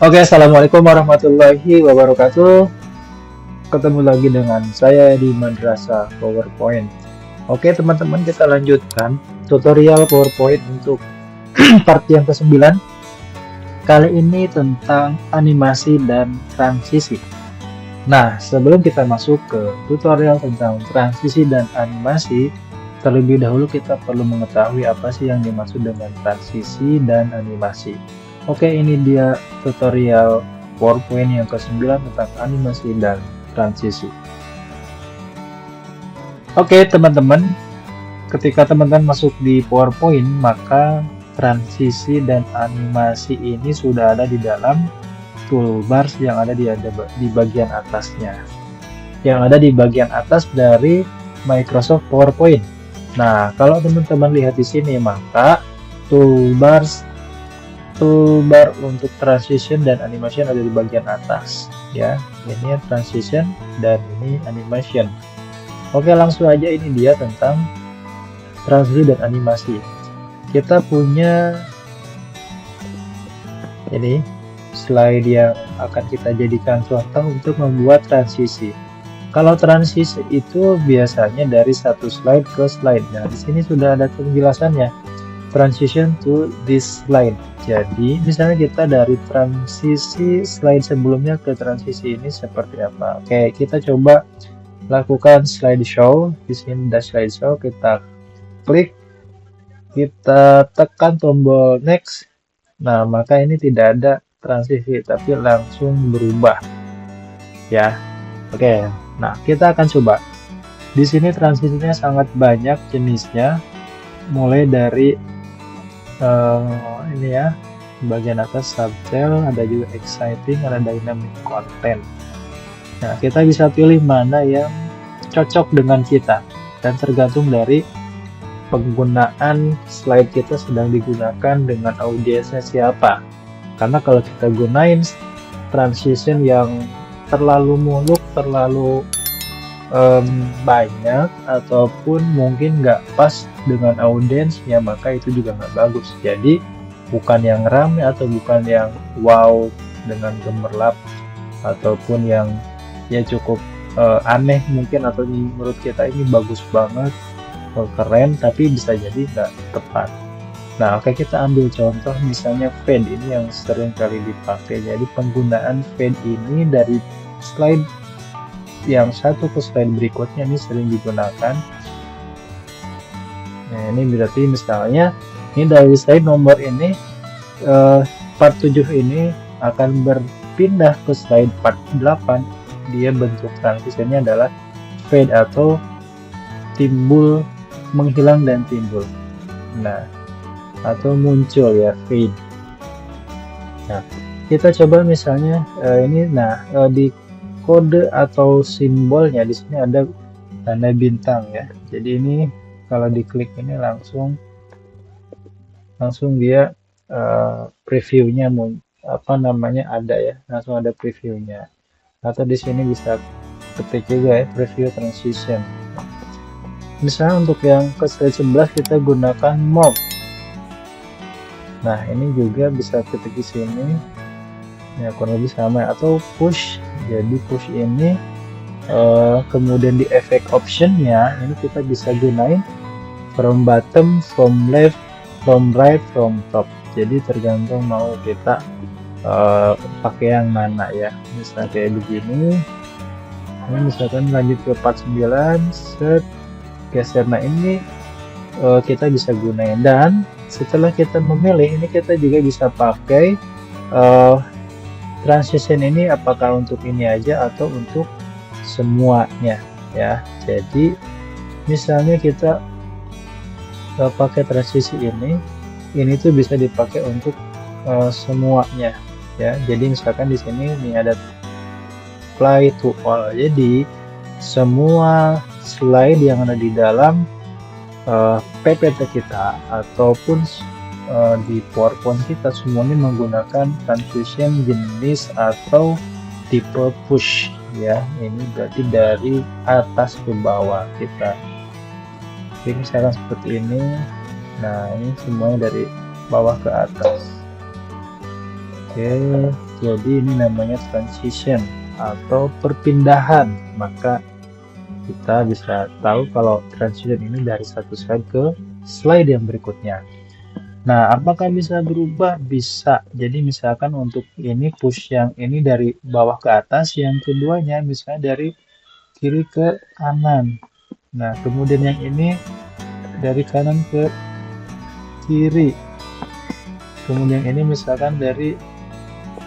Oke, assalamualaikum warahmatullahi wabarakatuh. Ketemu lagi dengan saya di Madrasah PowerPoint. Oke, teman-teman, kita lanjutkan tutorial PowerPoint untuk part yang ke-9. Kali ini tentang animasi dan transisi. Nah, sebelum kita masuk ke tutorial tentang transisi dan animasi, terlebih dahulu kita perlu mengetahui apa sih yang dimaksud dengan transisi dan animasi. Oke, ini dia tutorial PowerPoint yang ke-9 tentang animasi dan transisi. Oke, teman-teman, ketika teman-teman masuk di PowerPoint, maka transisi dan animasi ini sudah ada di dalam toolbars yang ada di bagian atasnya. Yang ada di bagian atas dari Microsoft PowerPoint. Nah, kalau teman-teman lihat di sini, maka toolbar untuk transition dan animation ada di bagian atas ya. Ini transition dan ini animation. Oke, langsung aja, ini dia tentang transisi dan animasi. Kita punya ini slide yang akan kita jadikan contoh untuk membuat transisi. Kalau transisi itu biasanya dari satu slide ke slide. Nah, di sini sudah ada penjelasannya. Transition to this slide. Jadi, misalnya kita dari transisi slide sebelumnya ke transisi ini seperti apa? Oke, kita coba lakukan slideshow. Di sini ada slideshow, kita klik, kita tekan tombol next. Nah, maka ini tidak ada transisi, tapi langsung berubah. Ya, oke. Nah, kita akan coba. Di sini transisinya sangat banyak jenisnya, mulai dari ini ya, bagian atas subtle, ada juga exciting, ada dynamic content. Nah, kita bisa pilih mana yang cocok dengan kita, dan tergantung dari penggunaan slide kita sedang digunakan dengan audiensnya siapa. Karena kalau kita gunain transition yang terlalu muluk, terlalu banyak, ataupun mungkin nggak pas dengan audiensnya, maka itu juga nggak bagus. Jadi bukan yang rame atau bukan yang wow dengan gemerlap, ataupun yang ya cukup aneh mungkin, atau menurut kita ini bagus banget, keren, tapi bisa jadi nggak tepat. Nah, oke, kita ambil contoh misalnya fade, ini yang sering kali dipakai. Jadi penggunaan fade ini dari slide yang satu ke slide berikutnya ini sering digunakan. Nah, ini berarti misalnya ini dari slide nomor ini part 7 ini akan berpindah ke slide part 8. Dia bentuk transisinya adalah fade atau timbul, menghilang dan timbul. Nah, atau muncul ya, fade. Nah, kita coba misalnya ini, di kode atau simbolnya di sini ada tanda bintang ya. Jadi ini kalau diklik ini langsung dia previewnya ada ya, langsung ada previewnya. Atau di sini bisa ketik juga ya, preview transition. Misalnya untuk yang ke slide 11 kita gunakan mob. Nah, ini juga bisa ketik di sini ya, kurang lebih sama, atau push. Jadi push ini kemudian di effect optionnya ini kita bisa gunain from bottom, from left, from right, from top. Jadi tergantung mau kita pakai yang mana ya. Misalnya kayak begini, ini misalkan lanjut ke part 9, set, geser. Nah, ini kita bisa gunain, dan setelah kita memilih ini kita juga bisa pakai transition ini apakah untuk ini aja atau untuk semuanya ya. Jadi misalnya kita pakai transisi ini tuh bisa dipakai untuk semuanya ya. Jadi misalkan di sini ini ada apply to all. Jadi semua slide yang ada di dalam PPT kita ataupun di PowerPoint kita semuanya menggunakan transition jenis atau tipe push ya. Ini berarti dari atas ke bawah kita. Jadi misalkan seperti ini. Nah, ini semuanya dari bawah ke atas. Oke, jadi ini namanya transition atau perpindahan. Maka kita bisa tahu kalau transition ini dari satu slide ke slide yang berikutnya. Nah, apakah bisa berubah? Bisa. Jadi misalkan untuk ini push yang ini dari bawah ke atas, yang keduanya misalnya dari kiri ke kanan. Nah, kemudian yang ini dari kanan ke kiri. Kemudian ini misalkan dari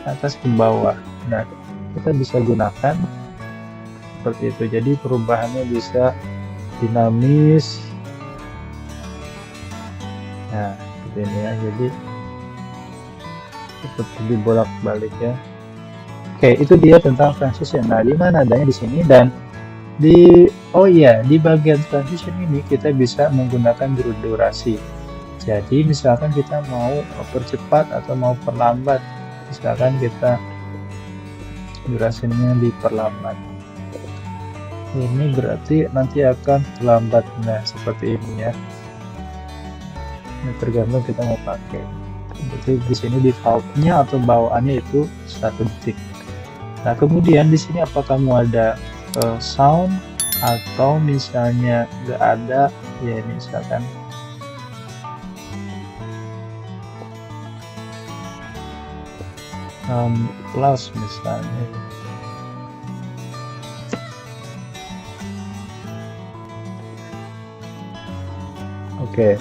atas ke bawah. Nah, kita bisa gunakan seperti itu. Jadi perubahannya bisa dinamis. Nah, seperti ini ya. Jadi seperti dibolak-balik ya. Oke, itu dia tentang transition. Nah, di mana adanya di sini dan di di bagian transition ini kita bisa menggunakan durasi. Jadi misalkan kita mau percepat atau mau perlambat, misalkan kita durasinya diperlambat, ini berarti nanti akan terlambat. Nah, seperti ini ya. Ini tergantung kita mau pakai. Jadi di sini defaultnya atau bawaannya itu 1 detik. Nah, kemudian di sini apakah kamu ada sound atau misalnya nggak ada, ya misalkan plus misalnya. Oke.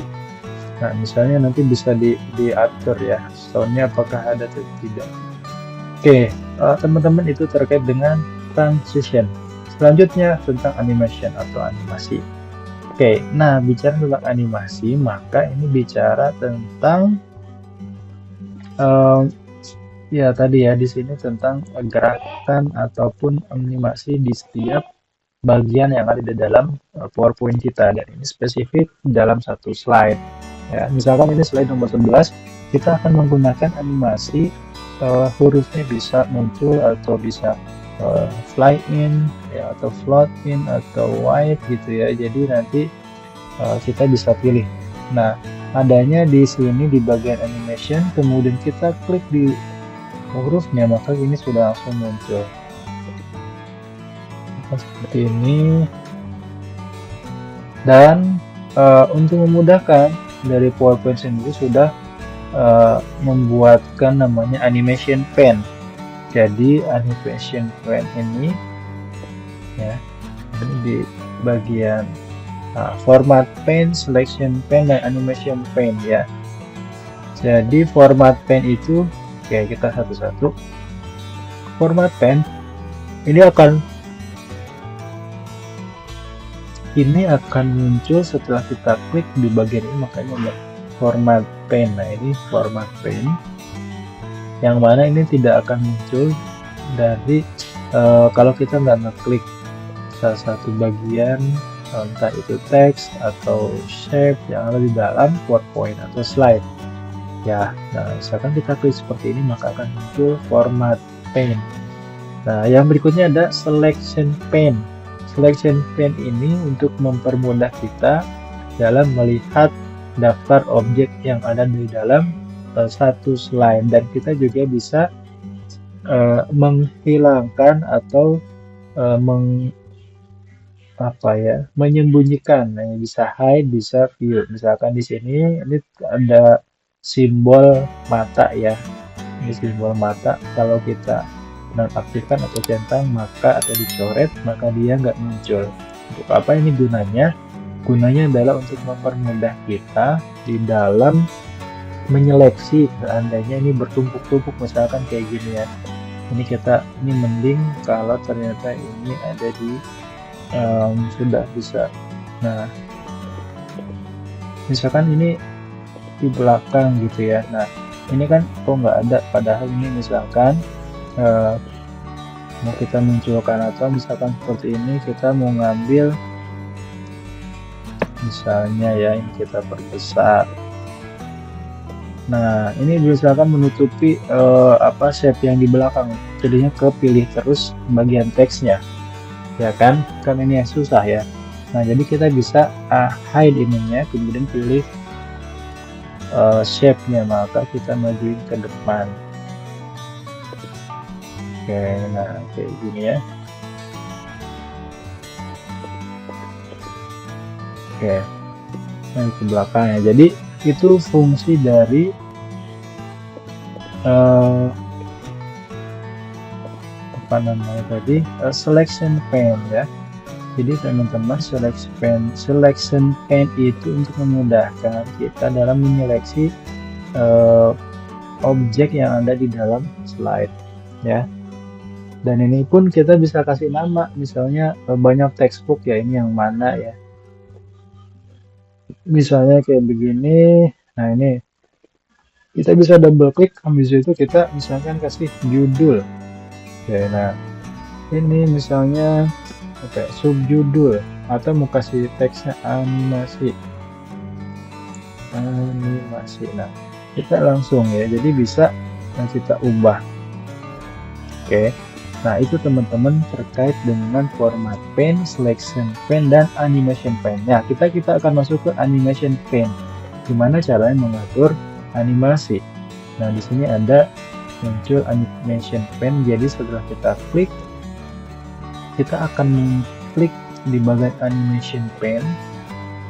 Nah, misalnya nanti bisa diatur ya soundnya apakah ada atau tidak. Oke, teman-teman, itu terkait dengan transition. Selanjutnya tentang animation atau animasi. Oke, nah bicara tentang animasi, maka ini bicara tentang ya tadi ya di sini tentang gerakan ataupun animasi di setiap bagian yang ada di dalam PowerPoint kita, dan ini spesifik dalam satu slide ya. Misalkan ini slide nomor 11, kita akan menggunakan animasi hurufnya bisa muncul atau bisa fly in ya, atau float in atau white gitu ya. Jadi nanti kita bisa pilih. Nah, adanya di sini di bagian animation, kemudian kita klik di hurufnya, maka ini sudah langsung muncul seperti ini. Dan untuk memudahkan, dari PowerPoint sendiri sudah membuatkan namanya animation pen. Jadi animation pen ini ya, ini di bagian format pen, selection pen, dan animation pen ya. Jadi format pen itu, oke, kita satu-satu. Format pen ini akan muncul setelah kita klik di bagian ini, makanya ada format pen. Nah, ini format pen yang mana ini tidak akan muncul dari kalau kita nggak ngeklik salah satu bagian, entah itu teks atau shape yang ada di dalam PowerPoint atau slide ya. Nah, misalkan kita klik seperti ini, maka akan muncul format pen. Nah, yang berikutnya ada selection pen. Selection pen ini untuk mempermudah kita dalam melihat daftar objek yang ada di dalam satu slide, dan kita juga bisa menghilangkan atau menyembunyikan. Nah, bisa hide, bisa view. Misalkan di sini ini ada simbol mata ya. Ini simbol mata. Kalau kita nonaktifkan atau centang maka atau dicoret, maka dia nggak muncul. Untuk apa ini gunanya? Gunanya adalah untuk mempermudah kita di dalam menyeleksi. Seandainya ini bertumpuk-tumpuk misalkan kayak gini ya. Ini mending kalau ternyata ini ada di sudah bisa. Nah, misalkan ini di belakang gitu ya. Nah, ini kan kok nggak ada, padahal ini misalkan mau kita munculkan, atau misalkan seperti ini kita mau ngambil misalnya ya, ini kita perbesar. Nah, ini misalkan menutupi shape yang di belakang, jadinya kepilih terus bagian teksnya ya kan ini yang susah ya. Nah, jadi kita bisa hide ininya, kemudian pilih shape-nya, maka kita majuin ke depan. Oke, nah kayak gini ya. Oke, nah ke belakang ya. Jadi itu fungsi dari apa namanya tadi, selection pane ya. Jadi teman-teman, selection pane itu untuk memudahkan kita dalam menyeleksi objek yang ada di dalam slide ya. Dan ini pun kita bisa kasih nama, misalnya banyak textbook ya, ini yang mana ya. Misalnya kayak begini. Nah, ini kita bisa double klik, habis itu kita misalkan kasih judul. Oke, nah ini misalnya oke, subjudul, atau mau kasih teksnya animasi. Nah, kita langsung ya, jadi bisa kita ubah. Oke, nah itu teman-teman terkait dengan format pane, selection pane, dan animation pane. Nah, kita akan masuk ke animation pane. Gimana caranya mengatur animasi? Nah, di sini ada muncul animation pane. Jadi setelah kita klik, kita akan mengklik di bagian animation pane,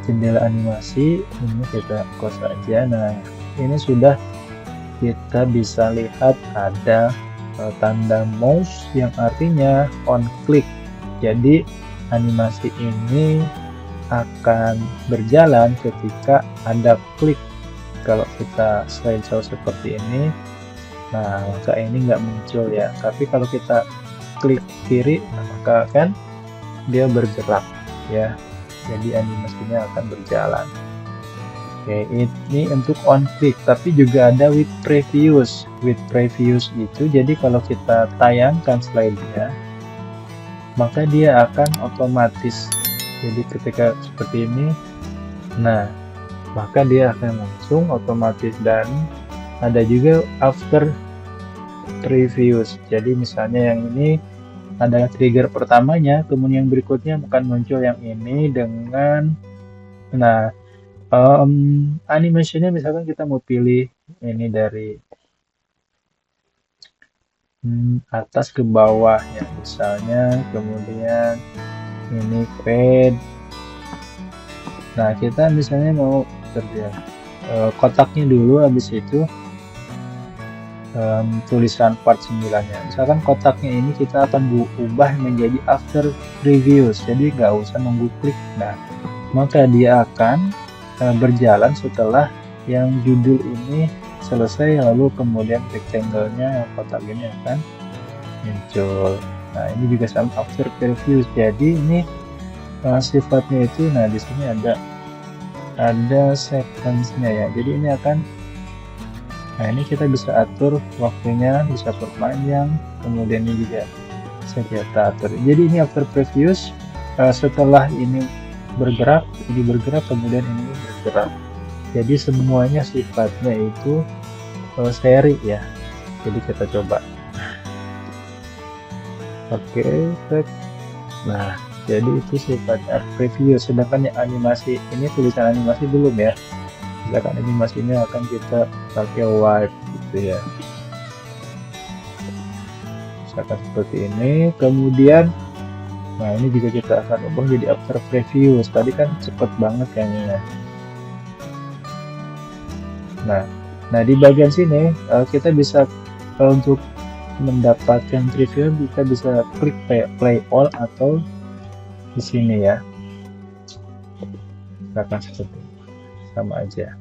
jendela animasi ini kita close aja. Nah, ini sudah kita bisa lihat ada tanda mouse yang artinya on click. Jadi animasi ini akan berjalan ketika ada klik. Kalau kita slideshow seperti ini, nah maka ini nggak muncul ya. Tapi kalau kita klik kiri, maka kan dia bergerak ya. Jadi animasinya akan berjalan. Oke, ini untuk on click, tapi juga ada with previous. With previous itu jadi kalau kita tayangkan slide-nya, maka dia akan otomatis. Jadi ketika seperti ini, nah maka dia akan langsung otomatis. Dan ada juga after previous. Jadi misalnya yang ini adalah trigger pertamanya, kemudian berikutnya akan muncul yang ini dengan animasinya. Misalkan kita mau pilih ini dari atas ke bawah ya, misalnya, kemudian ini fade. Nah, kita misalnya mau kerja kotaknya dulu, habis itu tulisan part 9-nya. Misalkan kotaknya ini kita akan ubah menjadi after previews, jadi nggak usah nunggu klik. Nah, maka dia akan berjalan setelah yang judul ini selesai, lalu kemudian rectangle-nya yang kotak ini akan muncul. Nah, ini juga sama after previews. Jadi ini sifatnya itu, nah di sini ada sequence-nya ya. Jadi ini akan, nah ini kita bisa atur waktunya, bisa perpanjang, kemudian ini juga bisa kita atur. Jadi ini after previews, setelah ini bergerak, ini bergerak, kemudian ini bergerak. Jadi semuanya sifatnya itu seri ya. Jadi kita coba. Oke, nah jadi itu sifatnya preview. Sedangkan yang animasi ini, tulisan animasi belum ya. Misalkan animasinya akan kita pakai wipe gitu ya. Misalkan seperti ini, kemudian nah ini juga kita akan ubah jadi after preview. Tadi kan cepet banget kayaknya. Nah di bagian sini kita bisa untuk mendapatkan preview, kita bisa klik play all atau di sini ya. Misalkan seperti ini, sama aja.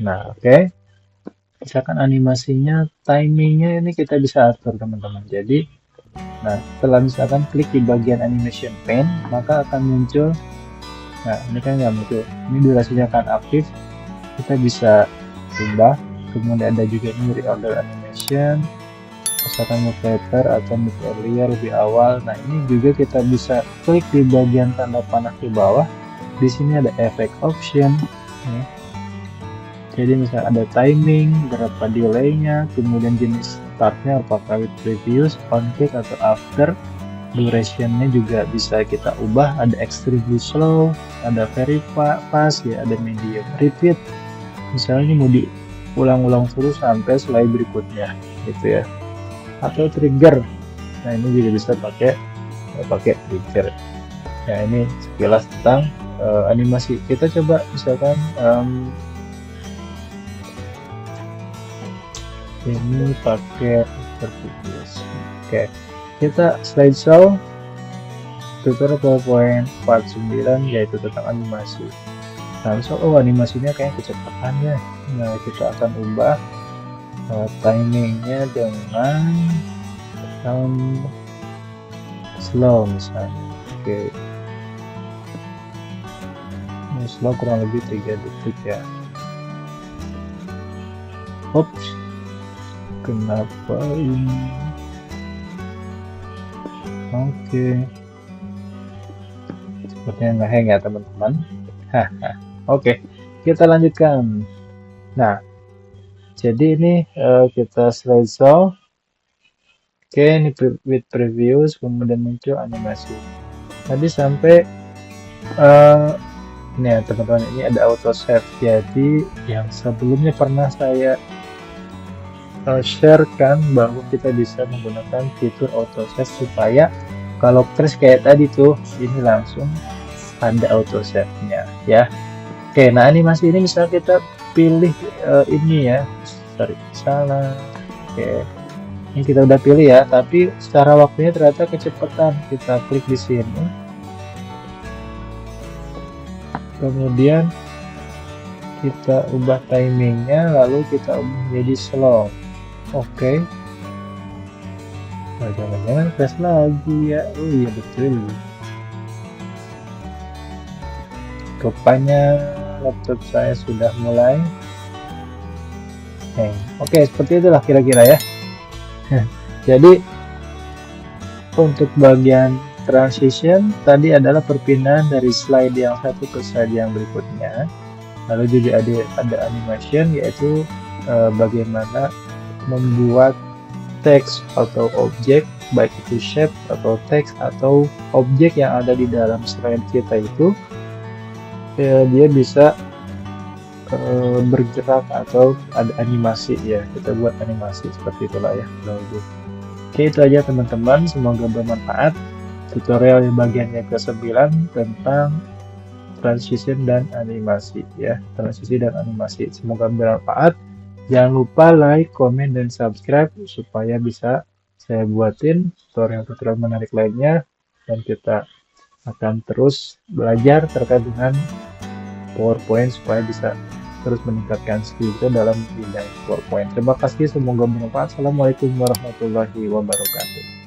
Nah, oke. Misalkan animasinya, timingnya ini kita bisa atur teman-teman. Jadi nah, setelah misalkan klik di bagian animation pane, maka akan muncul, nah ini kan nggak muncul, ini durasinya akan aktif, kita bisa ubah. Kemudian ada juga ini reorder animation, misalkan move later atau move earlier, lebih awal. Nah ini juga kita bisa klik di bagian tanda panah di bawah. Di sini ada effect option ya. Jadi misalnya ada timing, berapa delaynya, kemudian jenis startnya apakah with previous, on click atau after, durationnya juga bisa kita ubah. Ada extremely slow, ada very fast ya, ada medium repeat. Misalnya ini mau ulang-ulang terus sampai slide berikutnya gitu ya. Atau trigger, nah ini juga bisa pakai trigger. Nah ini sekilas tentang animasi. Kita coba misalkan ini pakai seperti ini. Oke, kita slideshow tutorial PowerPoint part 9 yaitu tentang animasi. Nah, animasinya kayak kecepatan ya. Nah, kita akan ubah timingnya dengan slow misalnya. Oke, ini slow kurang lebih 3 detik ya. Oops, kenapa ini? Oke, sepertinya nggak hang ya teman-teman. Oke, kita lanjutkan. Nah, jadi ini kita slideshow. Oke, ini with previews, kemudian muncul animasi. Tadi sampai ini ya teman-teman, ini ada auto save. Jadi yang sebelumnya pernah saya sharekan bahwa kita bisa menggunakan fitur auto save supaya kalau crash kayak tadi tuh, ini langsung ada auto save-nya ya. Oke, nah animasi ini misalnya kita pilih ini ya, salah. Oke, ini kita udah pilih ya, tapi secara waktunya ternyata kecepatan. Kita klik di sini, kemudian kita ubah timingnya, lalu kita ubah menjadi slow. Oke, nah, jangan-jangan crash lagi ya. Oh iya betul, rupanya laptop saya sudah mulai hang. Oke, seperti itulah kira-kira ya. Jadi untuk bagian transition tadi adalah perpindahan dari slide yang satu ke slide yang berikutnya. Lalu juga ada animation, yaitu bagaimana membuat teks atau objek, baik itu shape atau teks atau objek yang ada di dalam slide kita itu dia bisa bergerak atau ada animasi ya. Kita buat animasi seperti itulah ya. Oke, itu aja teman-teman, semoga bermanfaat tutorial yang bagiannya ke-9 tentang transition dan animasi ya, transisi dan animasi. Semoga bermanfaat. Jangan lupa like, komen, dan subscribe supaya bisa saya buatin tutorial-tutorial menarik lainnya, dan kita akan terus belajar terkait dengan PowerPoint supaya bisa terus meningkatkan skill kita dalam bidang PowerPoint. Terima kasih, semoga bermanfaat. Assalamualaikum warahmatullahi wabarakatuh.